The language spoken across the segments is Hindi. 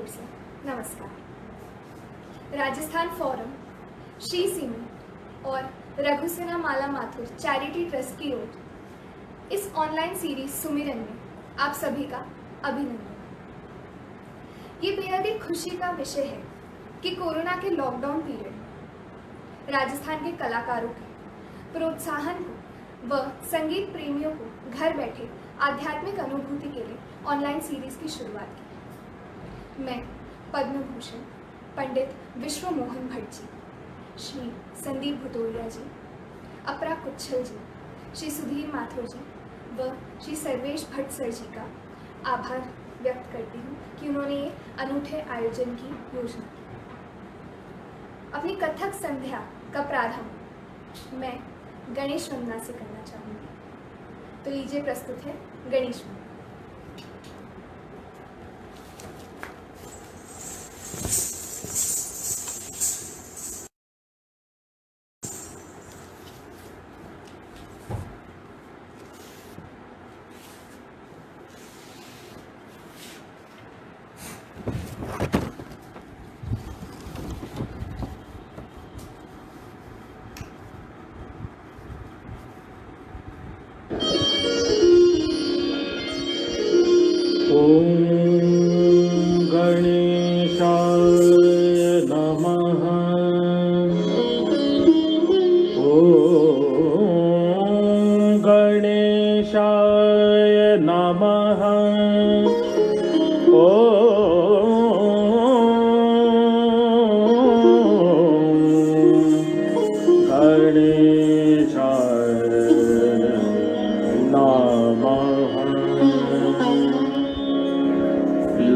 से नमस्कार। राजस्थान फोरम, श्री सीमेंट और रघुसेना माला माथुर चैरिटी ट्रस्ट की ओर इस ऑनलाइन सीरीज सुमिरन में आप सभी का अभिनंदन। ये बेहद ही खुशी का विषय है कि कोरोना के लॉकडाउन पीरियड में राजस्थान के कलाकारों के प्रोत्साहन को व संगीत प्रेमियों को घर बैठे आध्यात्मिक अनुभूति के लिए ऑनलाइन सीरीज की शुरुआत की। मैं पद्म भूषण पंडित विश्व मोहन भट्ट जी, श्री संदीप भुतोलिया जी, अपरा कुच्छल जी, श्री सुधीर माथुर जी व श्री सर्वेश भट्ट सर जी का आभार व्यक्त करती हूँ कि उन्होंने ये अनूठे आयोजन की योजना की। अपनी कथक संध्या का प्रारंभ मैं गणेश वंदना से करना चाहूँगी। तो लीजिए, प्रस्तुत है गणेश वंदना।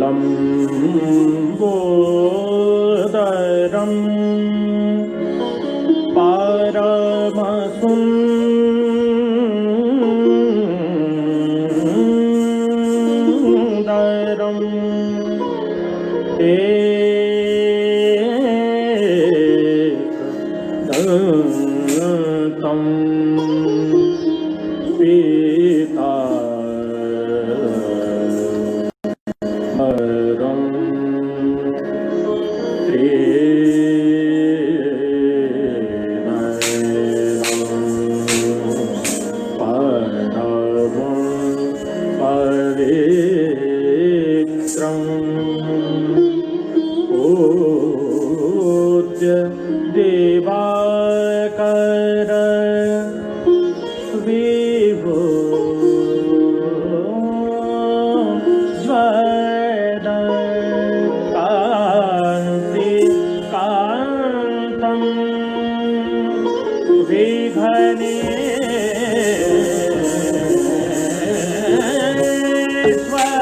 लंबोदरं परमसुन्दरं एकदन्तं देवाकर विभो ज्वल कान्ति कान्तं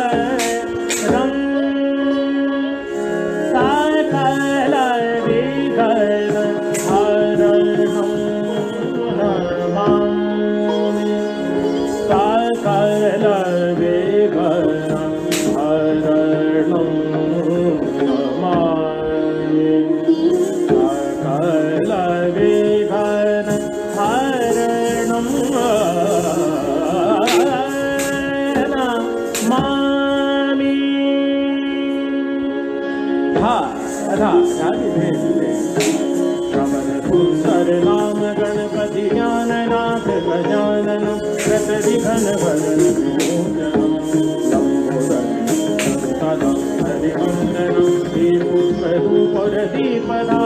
विघ्नेश्वरं सकल विघ्न हरणं नमामि। सकल विघ्न हरणं नमामि। सकल विघ्न हरणं नमामि। श्रवण सुंदर नाम गणपति ज्ञाननाथ गजानन कृत विघ्न भजन विमोचनम् लंबोदरं हरिवंदनं श्री पुष्परूपर दीपदा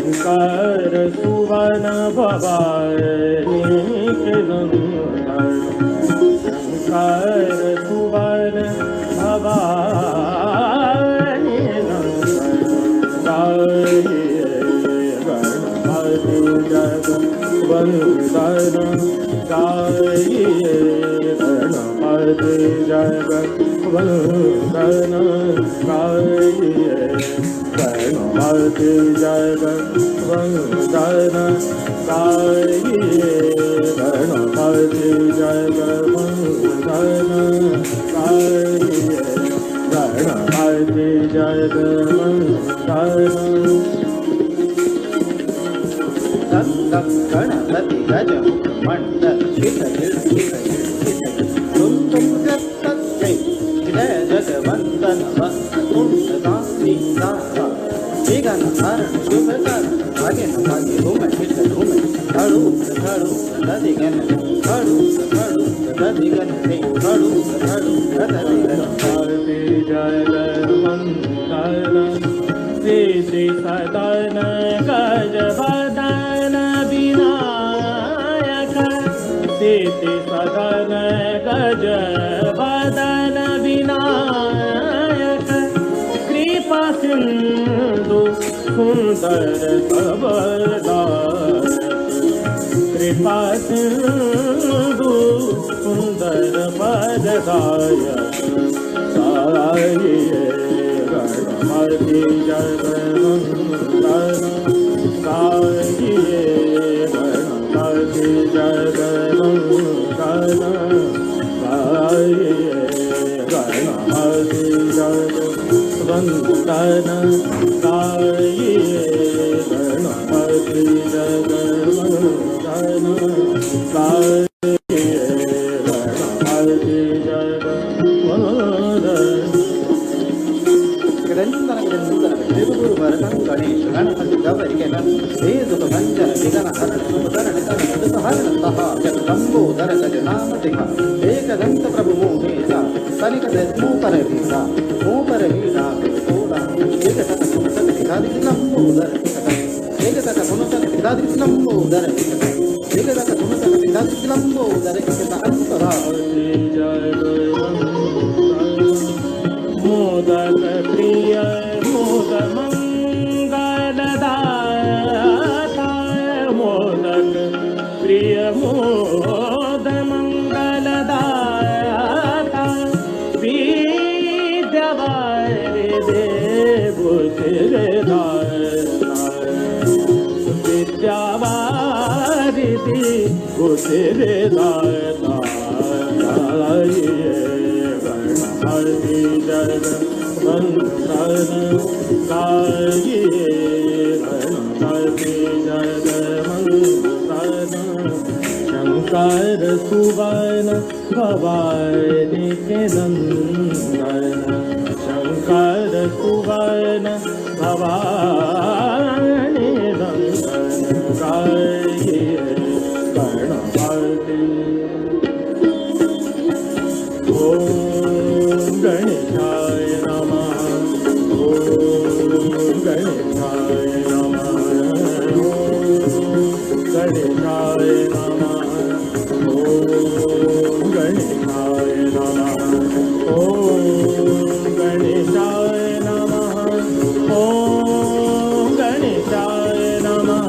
शंकर सुवन भवानी के नंदन, शंकर सुवन भवानी नंदन, गाइए गणपति जगवंदन, गाइए गणपति जगवंदन। वंदन गाइए गणपति जगवंदन गाइए गणपति जगवंदन गाइए गणपति जगवंदन गणपति गज मंडल तुम जय जगवंदन वंदुंडगामी सारा विघ्न हरण शुभ कर भाग्य भाग्य घूमे खड़ू दधिगन खड़ू दधिगन से खड़ू दधिगन जगवंदन श्री सदन गजवदन विनायक सिद्धि सदन गजवदन विनायक कृपा सिंधु सुंदर सबदायक कृपा सिंधु सुंदर पददायक साइए गणपति जगवंदन गाइए गणपति जगवंदन गाइए गणपति जगवंदन गाइए गणपति जगवंदन गाइए गणपति जगवंदन देवगुरु भरतं गणेश गणपति गवरिकेनं वेदुक भंजन विघ्न हरण सुमधर निधन मधुक हरणतः जगदम्बोदर गजनामतिः एकदंत प्रभु मोहेशा सनिकदत्मो परवीरा मो परवीरा तोड़ा एकतक पुनतक विधादिलंबोदर एकतक पुनतक विधादिलंबोदर एकतक पुनतक विधादिलंबोदर एकतक अंतरा मोदक प्रिय मोद मंगलदाता मोदक प्रिय मोद मंगलदाता विद्यावारि देव सिरदाता विद्यावारि देव सिरदाता गणपति जगवंदन गाइए गणपति जगवंदन शंकर सुवन भवानी के नंदन शंकर सुवन भवानी नंदन गाइए गणपति ओम गणेशाय नमः ओम गणेशाय नमः ओम गणेशाय नमः ओम गणेशाय नमः ओम गणेशाय नमः ओम गणेशाय नमः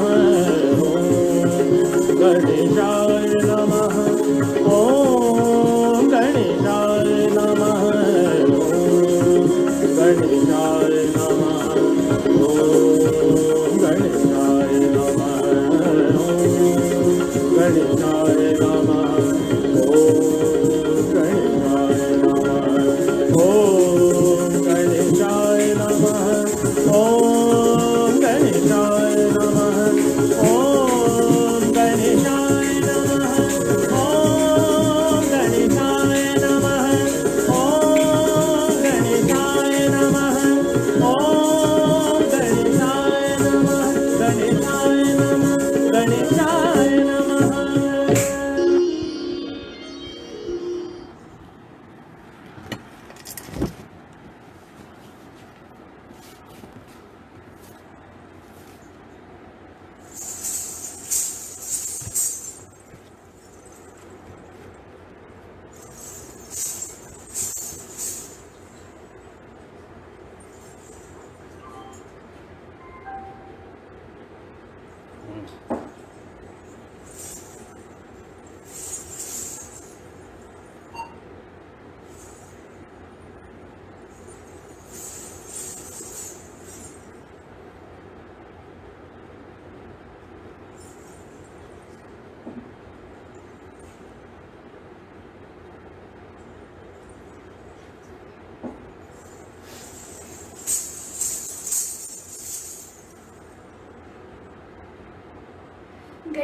ओम गणेशाय नमः ओम गणेशाय नमः गणेशाय नमः ओम गणेशाय नमः गणेशाय नमः ओम गणेशाय नमः ओम गणेशाय नमः ओम गणेशाय नमः ओम गणेशाय नमः ओम गणेशाय नमः ओम गणेशाय नमः ओम गणेशाय नमः गणेशाय नमः गणेशाय नमः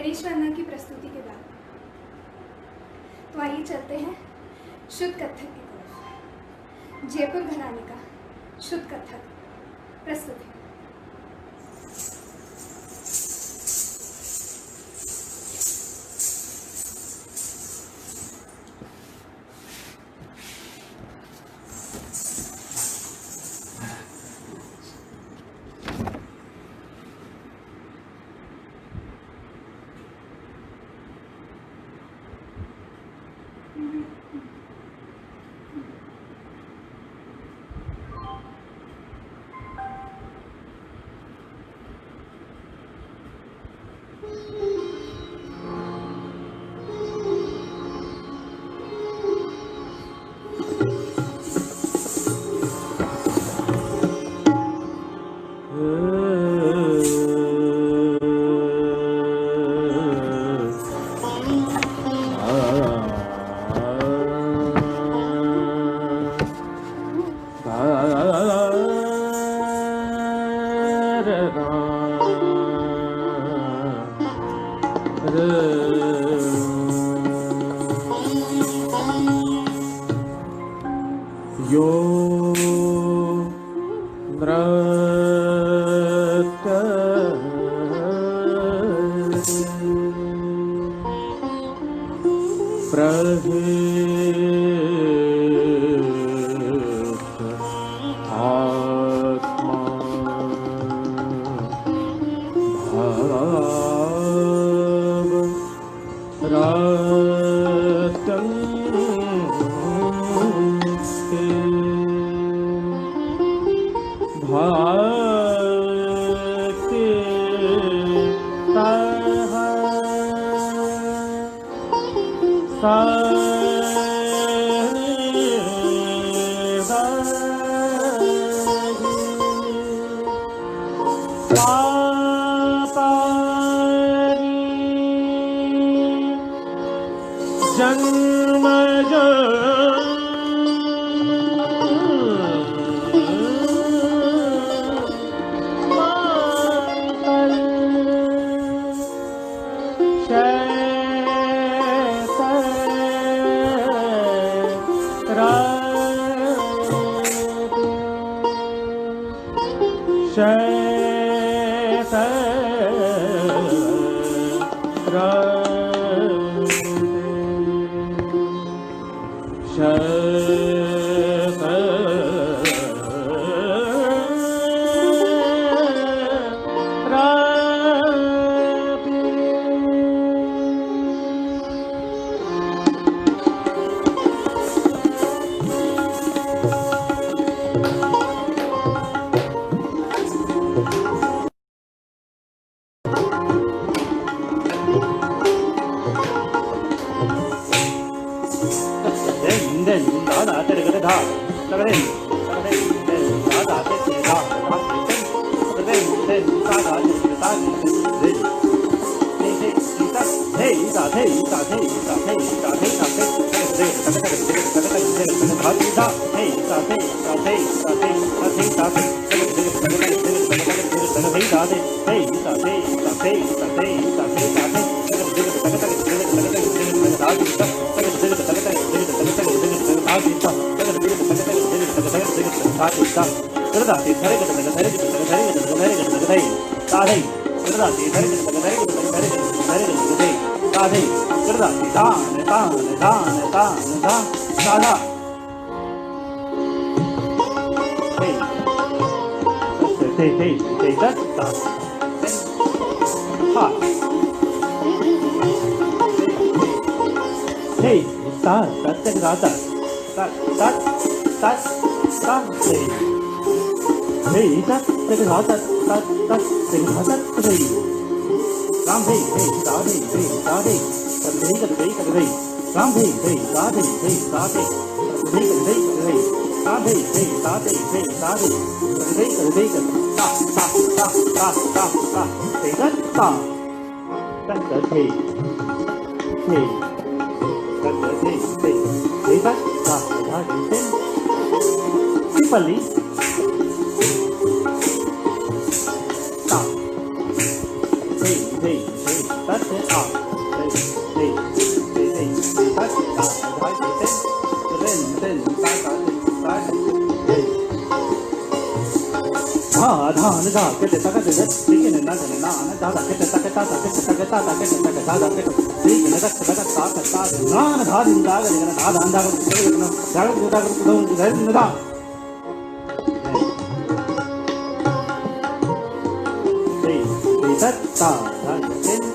गणेश वर्मा की प्रस्तुति के बाद। तो आइए चलते हैं शुद्ध कथक की तरफ। जयपुर घराने का शुद्ध कथक प्रस्तुत है। यो नृत्य प्रहित आत्मा भाव रतन भक्ति तह जन्म तस्य आ ते तस्य ता धाय ते रेन ता ता धान धा के ते तक ते लेकिन ना ने ना धा धा के ते तक ता ता के तक ता ता के तक धा धा के लेकिन तक तक ता ता ना धा दिन दा के ना धा धा के ना धा धा के धा ता धा के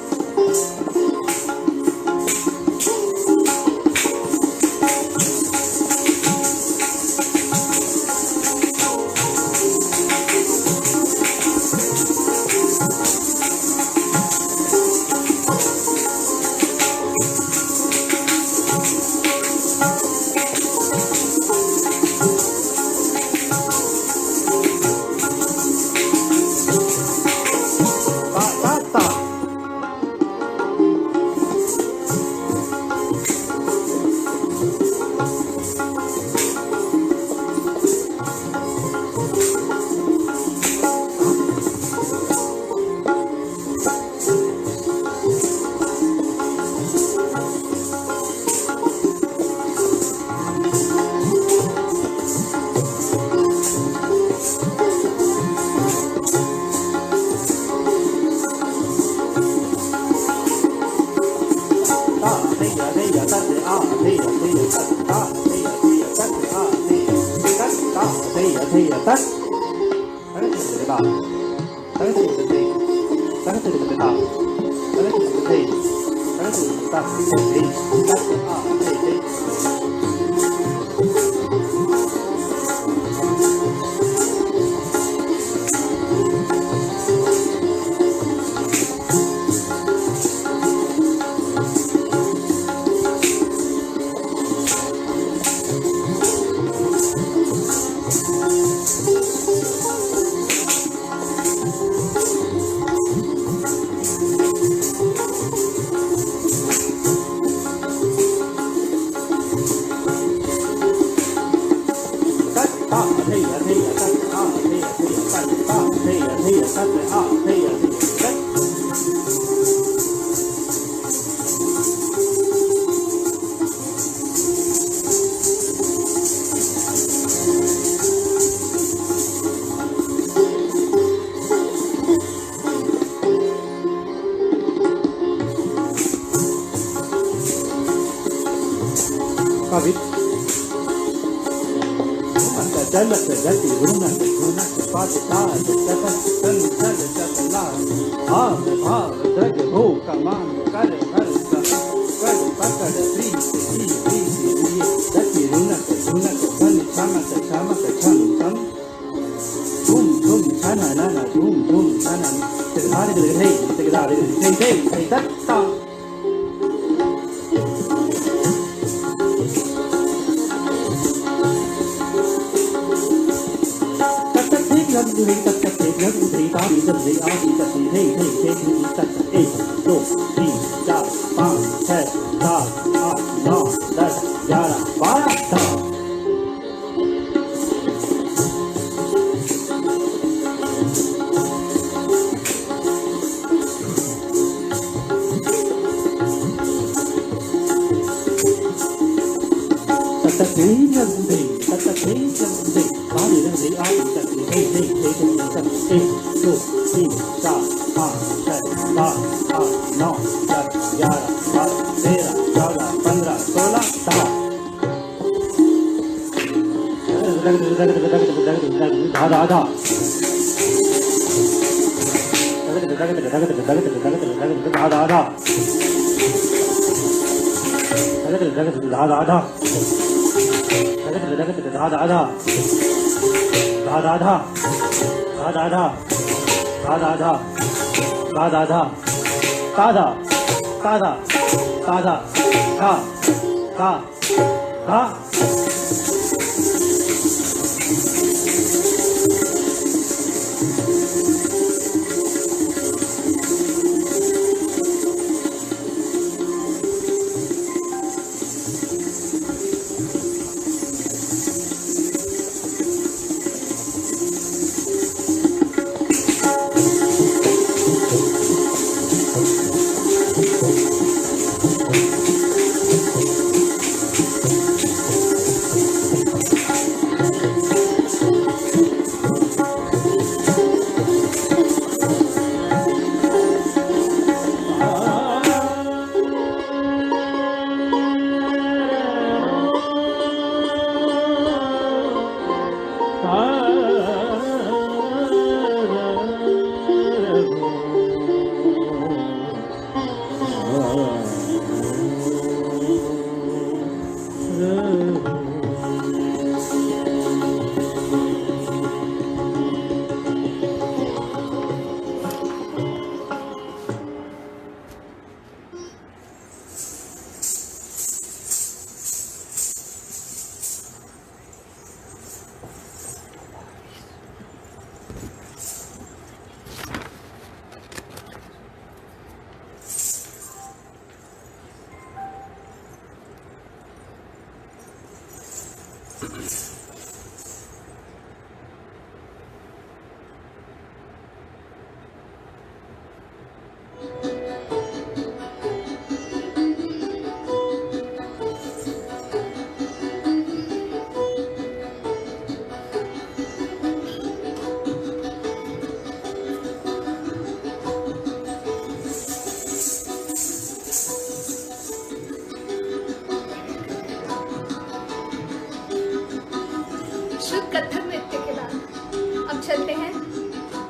चलते हैं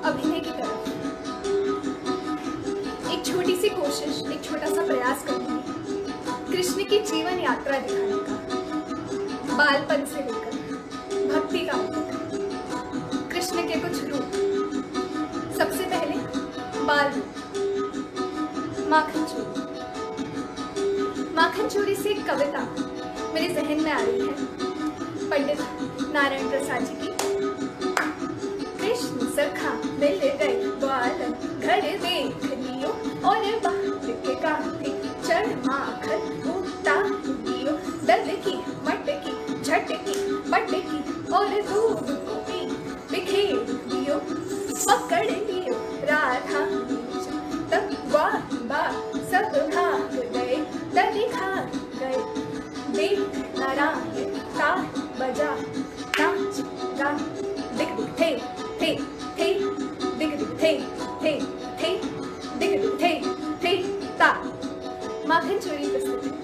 अभिनय की तरफ। एक छोटी सी कोशिश, एक छोटा सा प्रयास करूंगी कृष्ण की जीवन यात्रा दिखाने का, बालपन से लेकर भक्ति का तक, कृष्ण के कुछ रूप। सबसे पहले बाल रूप, माखन चोरी। माखन चोरी से एक कविता मेरे जहन में आ रही है, पंडित नारायण प्रसाद जी की। कृष्ण सखा मिल गए बालन, घर देख लियो और बात के कांधे चढ़ माखन उतार लियो, दल की मटकी झटकी पटकी और दूध को पी बिखेर लियो, पकड़ लियो राधा तब वाह सब भाग गए, दल खा गए, देख नारायण ताल बजा नाच गा, दिख दिख थे दिख दिख थे दिख दिख थे ता। माखन चोरी प्रस्तुति।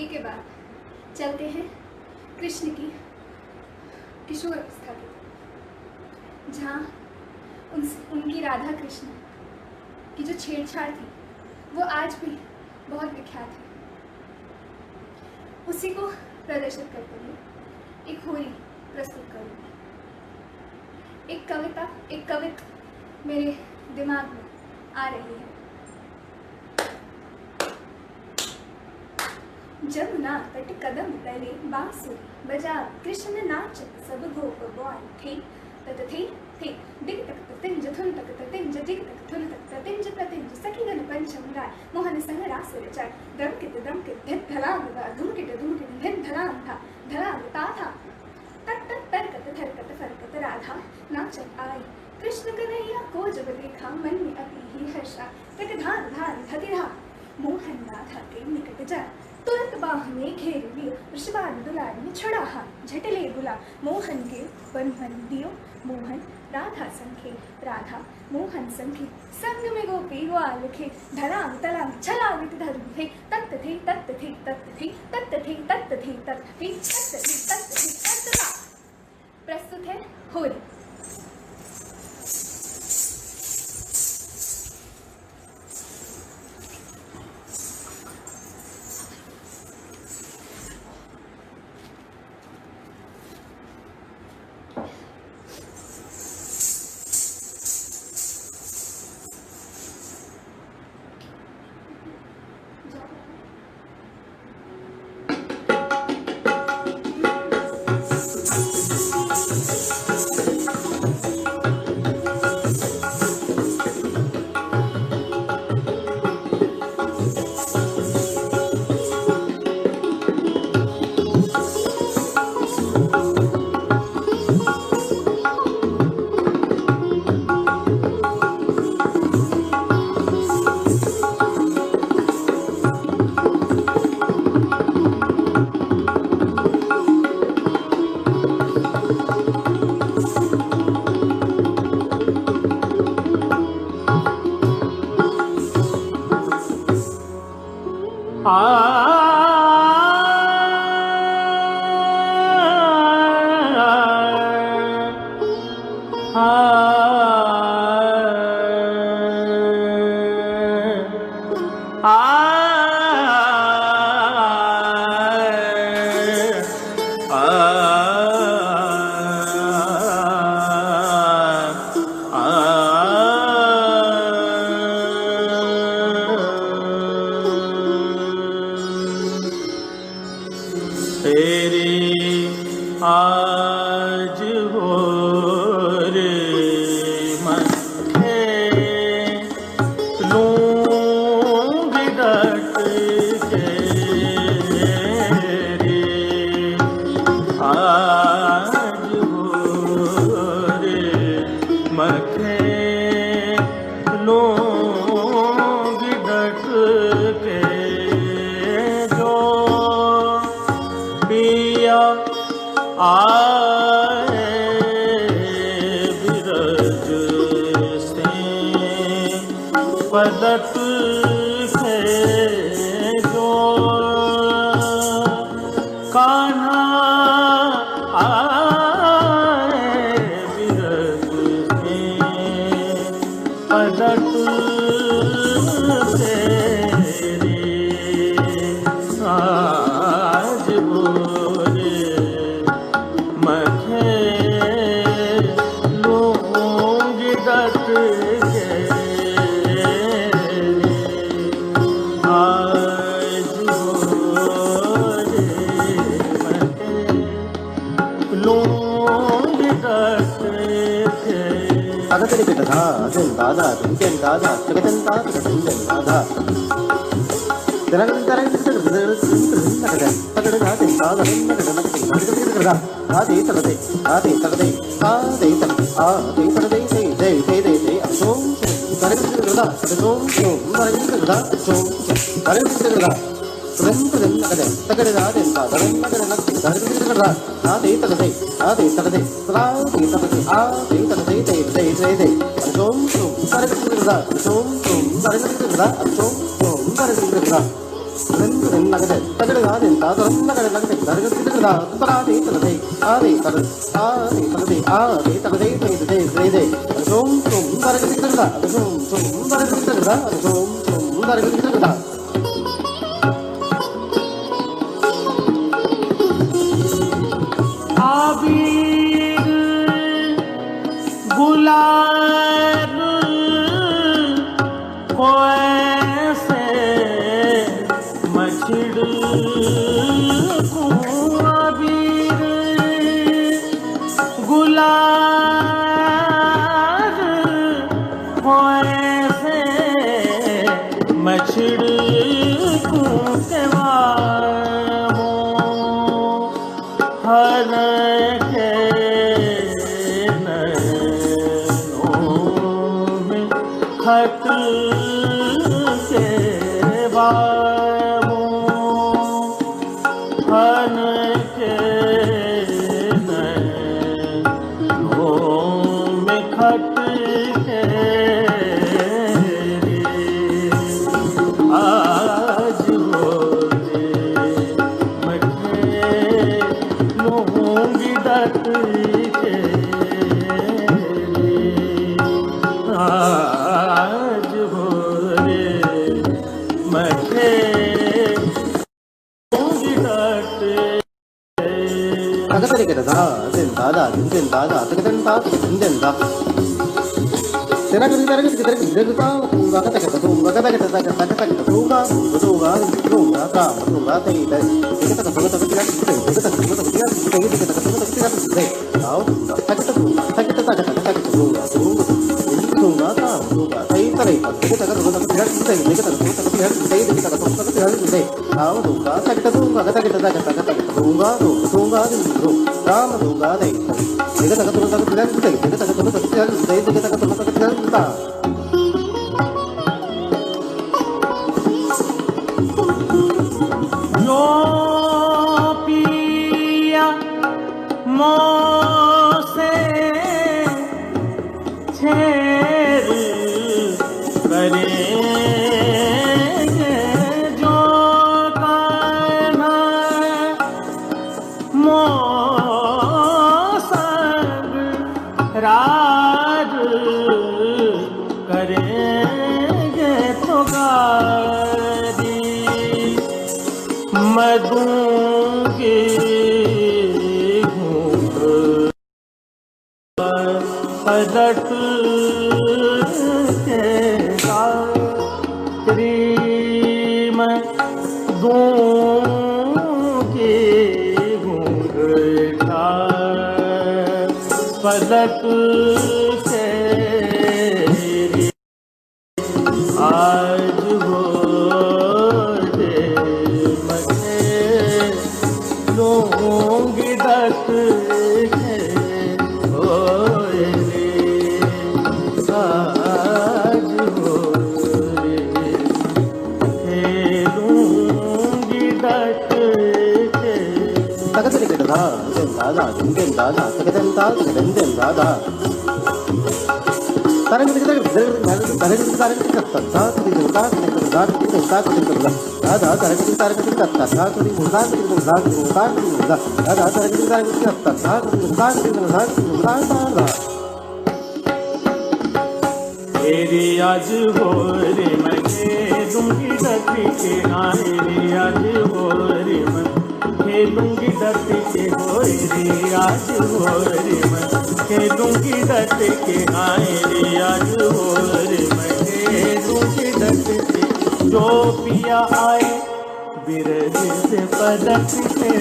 के बाद चलते हैं कृष्ण की किशोर अवस्था की, जहाँ उनकी राधा कृष्ण की जो छेड़छाड़ थी वो आज भी बहुत विख्यात है। उसी को प्रदर्शित करते हुए एक होली प्रस्तुत करूँगी। एक कविता मेरे दिमाग में आ रही है। जमुना तट कदम तले बांसुरी बजा कृष्ण नाचत सब गोप ग्वाल थे तत थे दिग तक तिंज धुन तक तिंज दिग तक धुन तक तिंज प्रतिंज सखी गण पंचम राय मोहन संग रासुर चाय दमकित धित धलांग धुमकिट धित धलांग था धलांग ता था तट तट तरकत थरकत फरकत राधा नाचत आई। कृष्ण कन्हैया को जब देखा मन में अति ही हर्षा तट धार धार धतिरा मोहन राधा के निकट जा तुरंत बाह में घेर लियो वृषभान दुलार में छड़ा हाथ झटले बुला मोहन के बंधन दियो मोहन राधा संखे राधा मोहन संखे संग में गोपी ग्वाल खे धरांग तलांग छलांग धर्म थे तत्त थे तत्त थे तत्त थे तत्त थे तत्त थे तत्त थे तत्त थे तत्त थे तत्त था। प्रस्तुत है होली। आज हो रे मथे लूंग डट के रे आज हो रे मथे लूंग डट के जो पिया आए बिरज से पलट के जो कान्हा आए बिरज से पलट के रे आज बोले मखे लूंग डट के आज बोले मखे लूंग डट के अगतरी पे तथा अजन दादा तुमकेन दादा जगतन दादा जगतन दादा तरंग तरंग तरंग तगड़ दादे दादा नगड़ आदे तगदे आदे तगदे आदे तग आदे तगदे से जय जय जय जय सोम तरंग तगड़ा सोम सोम तरंग तगड़ा सोम तरंग तगड़ा तरंग तरंग नगड़ तगड़ दादे दादा नगड़ नगड़ तरंग तगड़ा आदे तगदे आदे तगदे आदे तगदे आदे तगदे जय जय जय जय सोम सोम तरंग तगड़ा सोम सोम तरंग तगड़ा सोम सोम तरंग तगड़ा आबीर गुलाल को ऐसे मछड़ को आबीर गुलाल को ऐसे मछड़ को हर के नैनों में खट के बामों हर के नैनों में खट के आज हो लूंगी डट के आज हो रे मखे लूंगी डट जो पिया मोसे छेड़ करेंगे जो कान्हा मोसग राज करेंगे तो गारी मैं दूंगी पलट के गात्री मैं दूंगी घूंघटा पलट के आज हो रे मथे लूंगी डट के होए रे आज हो रे लूंगी डट के तेरी आज हो रे मैं खेलूंगी डट के तेरी आज हो रे मैं खेलूंगी डट के होए रे आज हो रे मैं खेलूंगी डट के रे आज हो रे मैं खेलूंगी डट के जो पिया आए बिरज से पलट के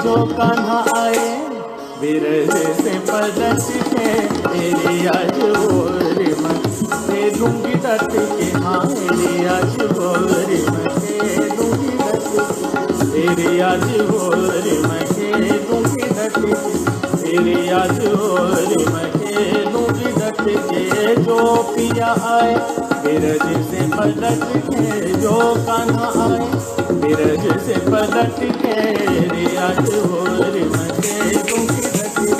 जो कान्हा आए बिरज से पलट के तेरी आज हो रे मैं खेलूंगी डट के रे आज हो रे मैं खेलूंगी डट के तेरी आज हो रे मैं खेलूंगी डट के तेरी आज हो रे मैं खेलूंगी डट के जो पिया आए बिरज से पलट के जो कान्हा आए बिरज से पलट के रे आज हो रे मैं खेलूंगी डट के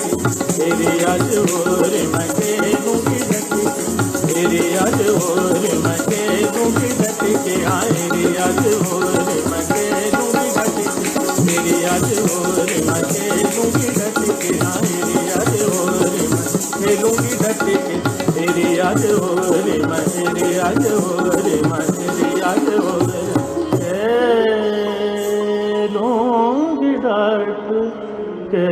तेरी आज हो रे मैं खेलूंगी डट के तेरी आज हो रे मैं खेलूंगी डट के आए रे आज हो रे मैं हो रे मेरे आज हो रे मेरे आज हो रे लूंगी डट के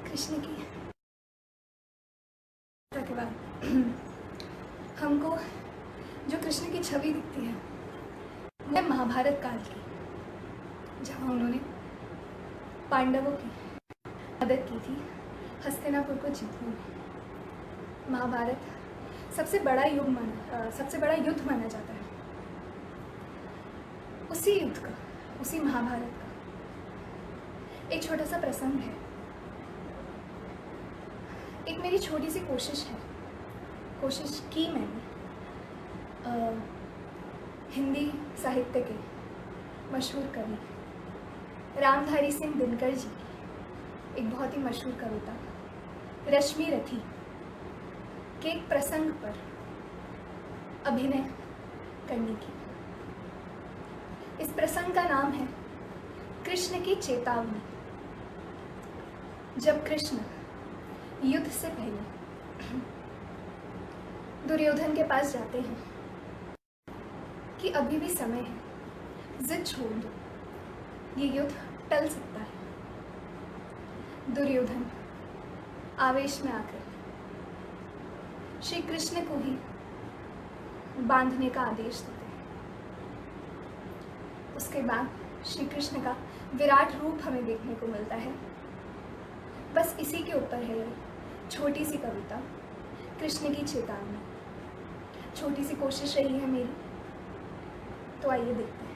कृष्ण की के बाद हमको जो कृष्ण की छवि दिखती है वह महाभारत काल की, जहाँ उन्होंने पांडवों की मदद की थी हस्तिनापुर को जीतने में। महाभारत सबसे बड़ा युद्ध माना जाता है। उसी युद्ध का, उसी महाभारत का एक छोटा सा प्रसंग है, एक मेरी छोटी सी कोशिश की मैंने हिंदी साहित्य के मशहूर कवि रामधारी सिंह दिनकर जी की एक बहुत ही मशहूर कविता रश्मि रथी के एक प्रसंग पर अभिनय करने की। इस प्रसंग का नाम है कृष्ण की चेतावनी। जब कृष्ण युद्ध से पहले दुर्योधन के पास जाते हैं कि अभी भी समय है, जिद छोड़ दो, ये युद्ध टल सकता है। दुर्योधन आवेश में आकर श्री कृष्ण को ही बांधने का आदेश देते हैं। उसके बाद श्री कृष्ण का विराट रूप हमें देखने को मिलता है। बस इसी के ऊपर है ये छोटी सी कविता कृष्ण की चेतावनी। छोटी सी कोशिश रही है मेरी, तो आइए देखते हैं।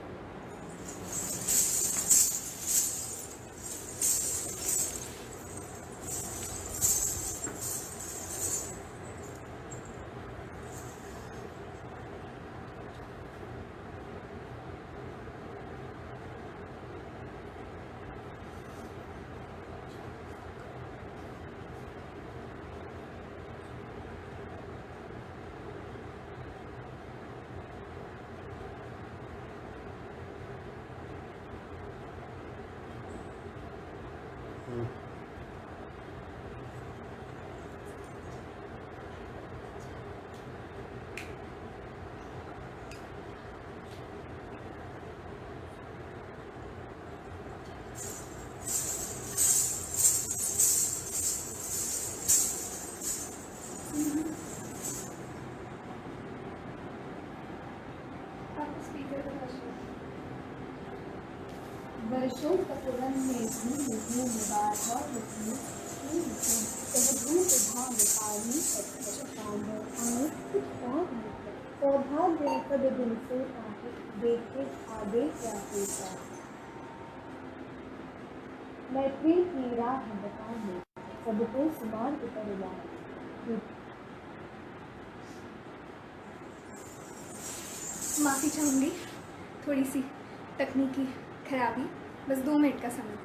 वर्षों तक रन में धूम बाधा होती धूप भाव पानी सौभाग्य कद दिन से देखे आगे क्या होता। मैत्री की राह बताने सबको समान परिवार। माफ़ी चाहूँगी, थोड़ी सी तकनीकी खराबी, बस 2 मिनट का समय।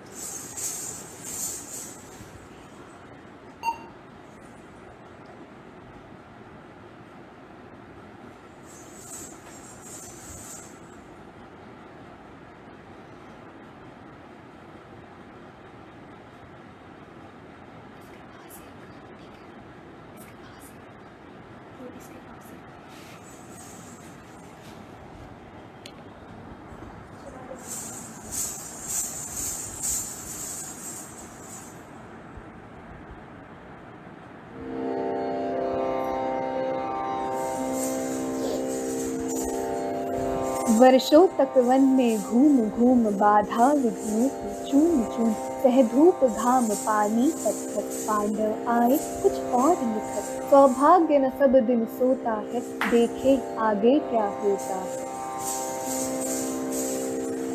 वर्षों तक वन में घूम घूम बाधा विघ्नों को चूम चूम सह धूप घाम पानी पत्थर पांडव आए कुछ और निखर सौभाग्य न सब दिन सोता है देखे आगे क्या होता है।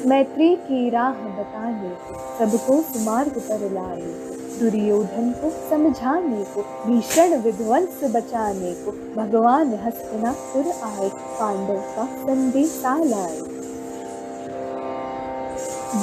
मैत्री की राह बताने को सबको सुमार्ग पर लाए को दुर्योधन को समझाने को भीषण विध्वंस बचाने को भगवान हस्तिनापुर आए पांडव का संदेशा लाए।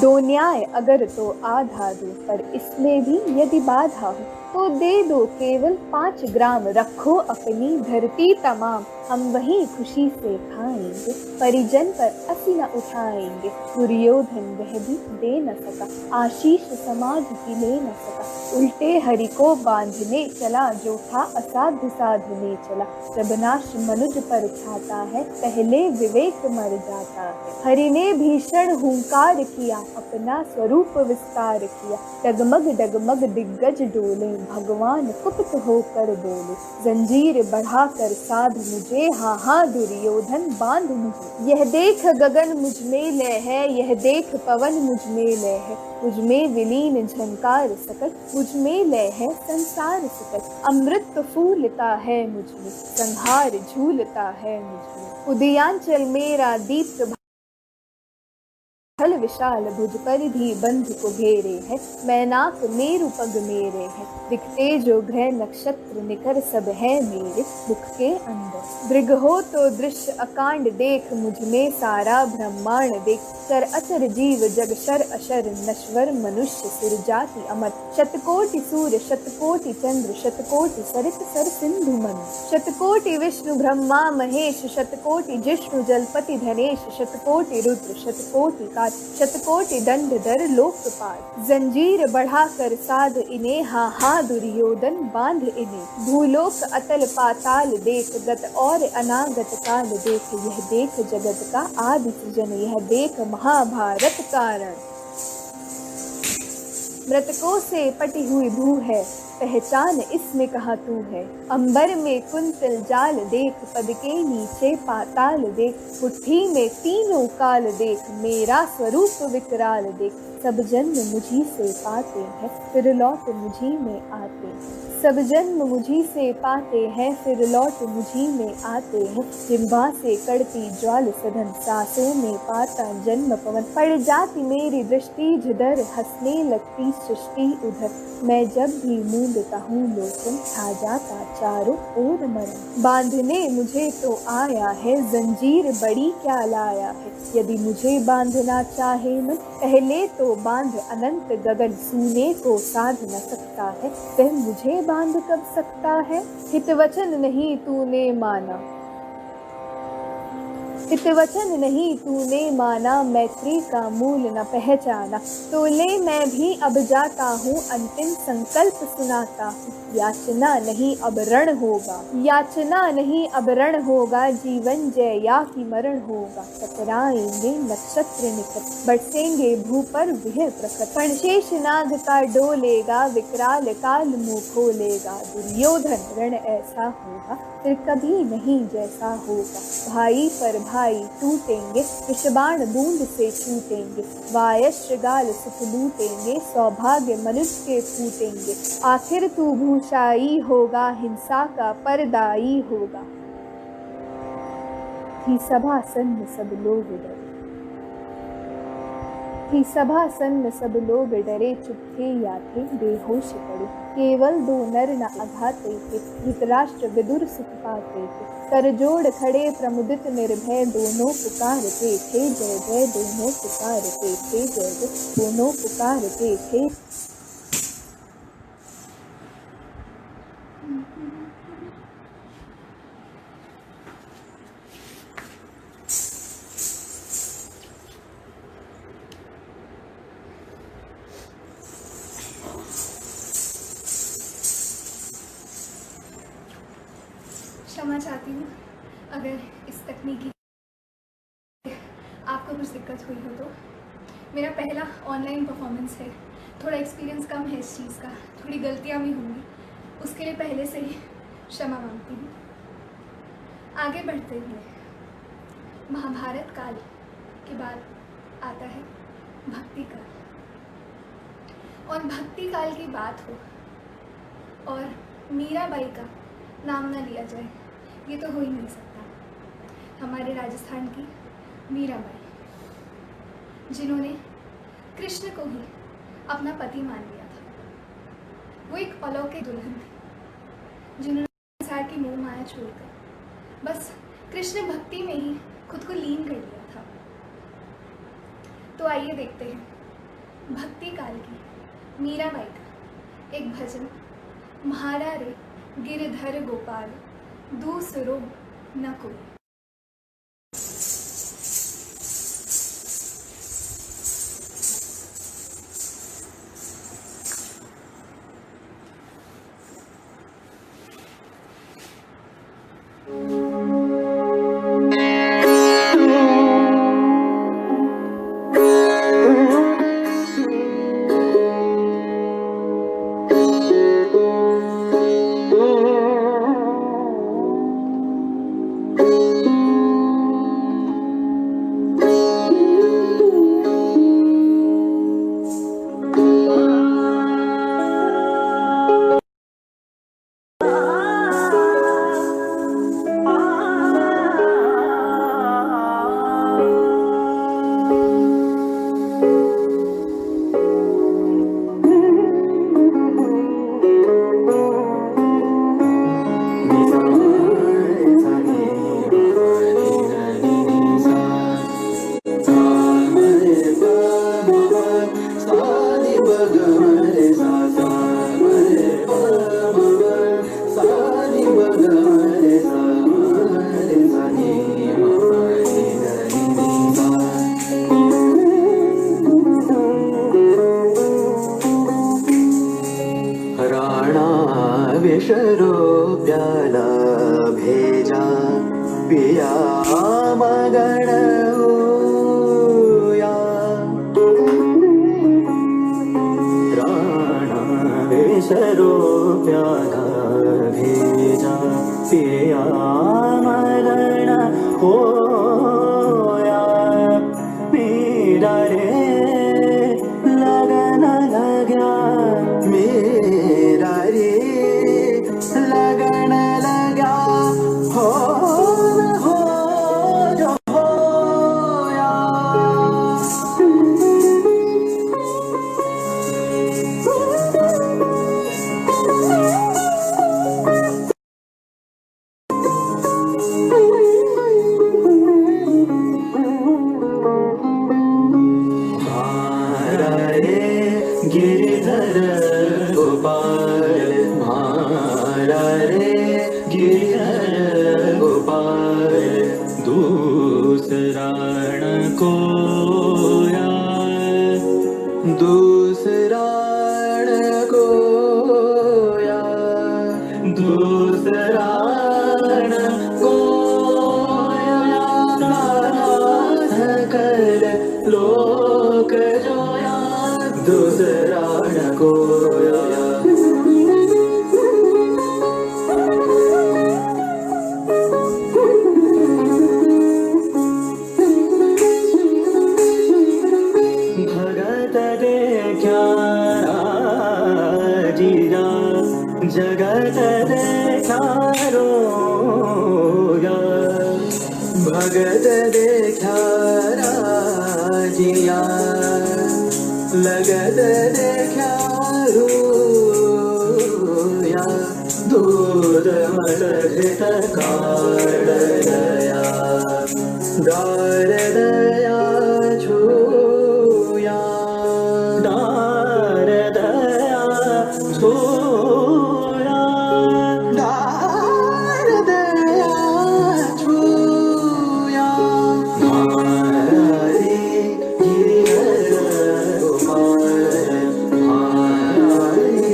दो न्याय अगर तो आधा दो पर इसमें भी यदि बाधा हो तो दे दो केवल 5 ग्राम रखो अपनी धरती तमाम हम वही खुशी से खाएंगे परिजन पर असी न उठाएंगे। दुर्योधन वह भी दे न सका आशीष समाज की ले न सका उल्टे हरि को बांधने चला जो था असाध्य साधने चला। जब नाश मनुज पर छाता है पहले विवेक मर जाता है। हरि ने भीषण हुंकार किया अपना स्वरूप विस्तार किया डगमग दिग्गज डोले भगवान कुपित होकर बोले जंजीर बढ़ाकर साध मुझे हाँ हाँ दुर्योधन बांध मुझे। यह देख गगन मुझ में लय है यह देख पवन मुझ में लय है मुझ में विलीन झंकार सकल मुझ में लय है संसार सकल। अमृत फूलता है मुझ में संहार झूलता है मुझ में उदयांचल मेरा दीप्त फल विशाल भुज परिधि बंध को घेरे है मैनाक मेरु पग मेरे है दिखते जो ग्रह नक्षत्र निकर सब है मेरे मुख के अंदर। दृग हो तो दृश्य अकांड देख मुझ में सारा ब्रह्मांड देख चर अचर जीव जग शर अशर नश्वर मनुष्य सिर जाति अमर शतकोटि सूर्य शतकोटि चंद्र शतकोटि सरित सर सिंधु मन शतकोटि विष्णु ब्रह्मा महेश शतकोटि जिष्णु जलपति धनेश शतकोटि रुद्र शतकोटि काल शतकोटि दंड दर लोकपाल। जंजीर बढ़ाकर साध इन्हें हाँ हाँ दुर्योधन बांध इन्हें भूलोक अतल पाताल देख गत और अनागत काल देख यह देख जगत का आदि सृजन यह देख महाभारत कारण। मृतकों से पटी हुई भू है पहचान इसमें कहा तू है। अंबर में कुंतल जाल देख पद के नीचे पाताल देख मुट्ठी में तीनों काल देख मेरा स्वरूप विकराल देख। सब जन्म मुझी से पाते हैं फिर लौट मुझी में आते हैं सब जन्म मुझी से पाते हैं फिर लौट मुझी में आते हैं। जिह्वा से कड़ती ज्वाल सधन सांसों में पाता जन्म पवन पड़ जाती मेरी दृष्टि जिधर हंसने लगती सृष्टि उधर मैं जब भी मूंदता हूँ लोचन छा जाता चारों ओर मरण। बांधने मुझे तो आया है जंजीर बड़ी क्या लाया है यदि मुझे बांधना चाहे मन पहले तो बांध अनंत गगन सूने को साध न सकता है वह मुझे बांध कब सकता है। हितवचन नहीं तूने माना हितवचन नहीं तूने माना मैत्री का मूल न पहचाना तो ले मैं भी अब जाता हूँ अंतिम संकल्प सुनाता हूँ। याचना नहीं अब रण होगा याचना नहीं अब रण होगा जीवन जय या कि मरण होगा। टकराएंगे नक्षत्र निकट बरसेंगे भू पर विह प्रखर फणशेष नाग का डोलेगा विकराल काल मुँह खोलेगा। दुर्योधन रण ऐसा होगा फिर कभी नहीं जैसा होगा। भाई पर भाई टूटेंगे विषबाण बूंद से छूटेंगे वायश्रगाल सुख लूटेंगे सौभाग्य मनुष्य के फूटेंगे। आखिर तू भूषाई होगा हिंसा का परदाई होगा। थी सभा सन्न सब लोग डरे थी सभा सन्न सब लोग डरे चुप थे या थे बेहोश पड़े केवल 2 नर न अघाते थे धृतराष्ट्र विदुर सुख पाते थे। कर जोड़ खड़े प्रमुदित निर्भय दोनों पुकारते थे जय जय दोनों पुकारते थे जय जय दोनों पुकारते थे। क्षमा चाहती हूँ अगर इस तकनीकी आपको कुछ दिक्कत हुई हो तो। मेरा पहला ऑनलाइन परफॉर्मेंस है थोड़ा एक्सपीरियंस कम है इस चीज़ का थोड़ी गलतियाँ भी होंगी उसके लिए पहले से ही क्षमा मांगती हूँ। आगे बढ़ते हुए महाभारत काल के बाद आता है भक्ति काल। और भक्ति काल की बात हो और मीराबाई का नाम ना लिया जाए, ये तो हो ही नहीं सकता। हमारे राजस्थान की मीराबाई, जिन्होंने कृष्ण को ही अपना पति मान लिया था। वो एक अलौकिक दुल्हन थी, जिन्होंने संसार की मोह माया छोड़कर बस कृष्ण भक्ति में ही खुद को लीन कर लिया था। तो आइए देखते हैं भक्ति काल की मीराबाई का एक भजन, म्हारा रे गिरधर गोपाल दूसरो न कोई। विशरो प्याला भेजा पिया मगन होया। राणा विशरो प्याला भेजा पिया मगन होया। मेरा रे लगन लग्या, मेरा रे लगन लगा हो जो होया। म्हारा रे गिरधर गोपाल, म्हारा रे गिरधर गोपाल दूसरा न कोया। दूसरा न कोया, दूसरा न कोया। नाथ कर लोक जोया, दूसरा न कोया। भगत देखा राजिया, जगत देखा रोया। भगत देखा राजिया, लगत देखा रोया। दूध मलघृत कार दया, दार दया छूया। दार दया छूया, दार दया छूया। म्हारा रे गिरधर गोपाल, म्हारा रे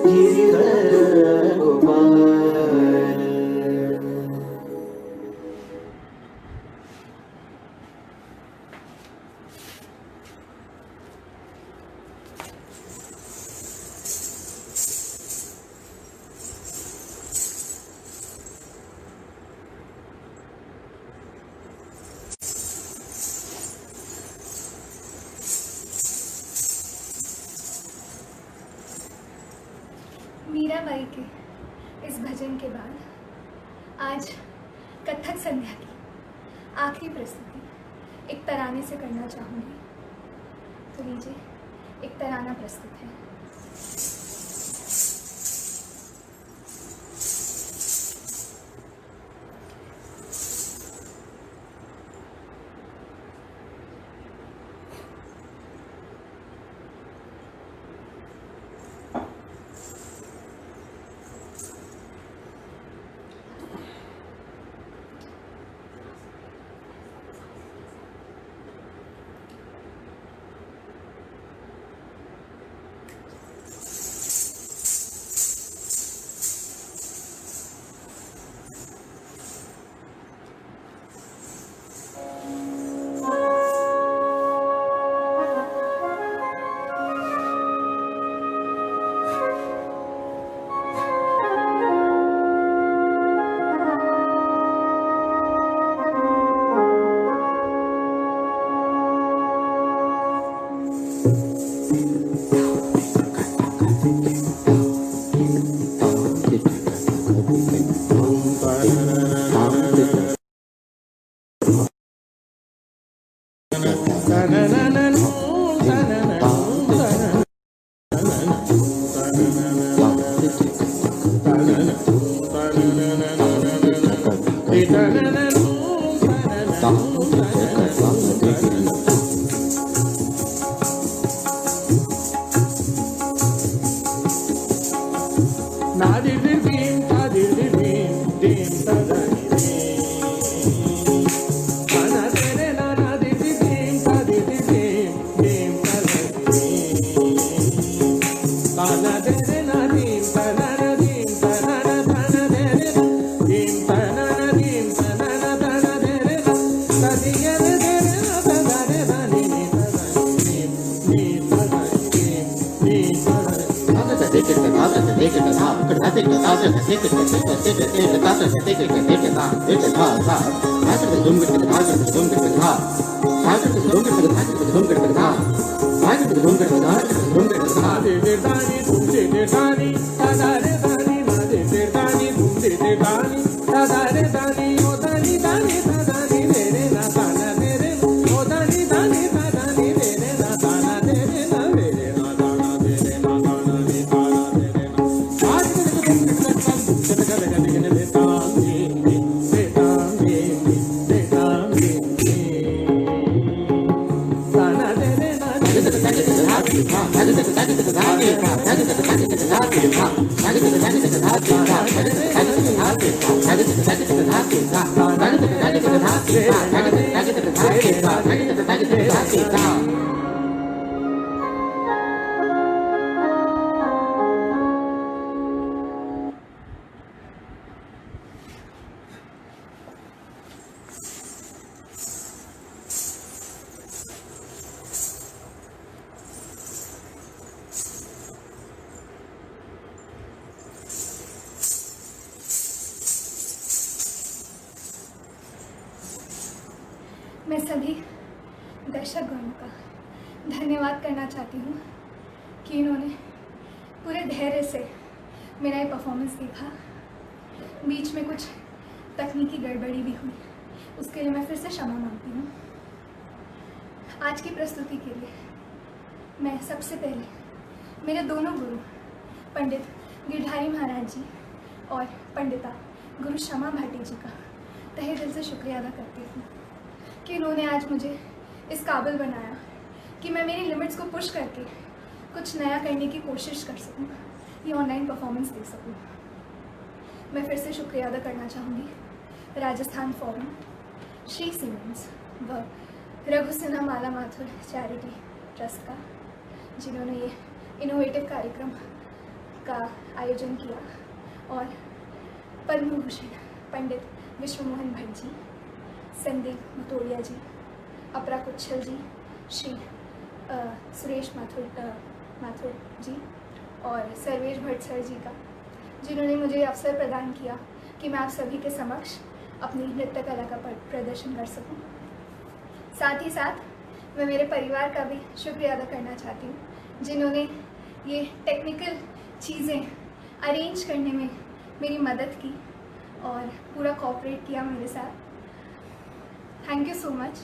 गिरधर गोपाल। मीराबाई के इस भजन के बाद आज कथक संध्या की आखिरी प्रस्तुति एक तराने से करना चाहूँगी। तो लीजिए, एक तराना प्रस्तुत है। मैं सभी दर्शकगणों का धन्यवाद करना चाहती हूँ कि इन्होंने पूरे धैर्य से मेरा ये परफॉर्मेंस देखा। बीच में कुछ तकनीकी गड़बड़ी भी हुई, उसके लिए मैं फिर से क्षमा मांगती हूँ। आज की प्रस्तुति के लिए मैं सबसे पहले मेरे दोनों गुरु पंडित गिरधारी महाराज जी और पंडिता गुरु शमा भाटी जी का तहे दिल से शुक्रिया अदा करती हूँ कि इन्होंने आज मुझे इस काबिल बनाया कि मैं मेरी लिमिट्स को पुश करके कुछ नया करने की कोशिश कर सकूँ, ये ऑनलाइन परफॉर्मेंस दे सकूँ। मैं फिर से शुक्रिया अदा करना चाहूँगी राजस्थान फोरम, श्री सीमेंस व रघु सिन्हा माला माथुर चैरिटी ट्रस्ट का, जिन्होंने ये इनोवेटिव कार्यक्रम का आयोजन किया, और पद्म भूषण पंडित विश्वमोहन भट्ट जी, संदीप मुतोड़िया जी, अपरा कुच्छल जी, श्री सुरेश माथुर जी और सर्वेश भट्ट सर जी का, जिन्होंने मुझे अवसर प्रदान किया कि मैं आप सभी के समक्ष अपनी नृत्य कला का प्रदर्शन कर सकूं। साथ ही साथ मैं मेरे परिवार का भी शुक्रिया अदा करना चाहती हूँ, जिन्होंने ये टेक्निकल चीज़ें अरेंज करने में मेरी मदद की और पूरा कोऑपरेट किया मेरे साथ। Thank you so much.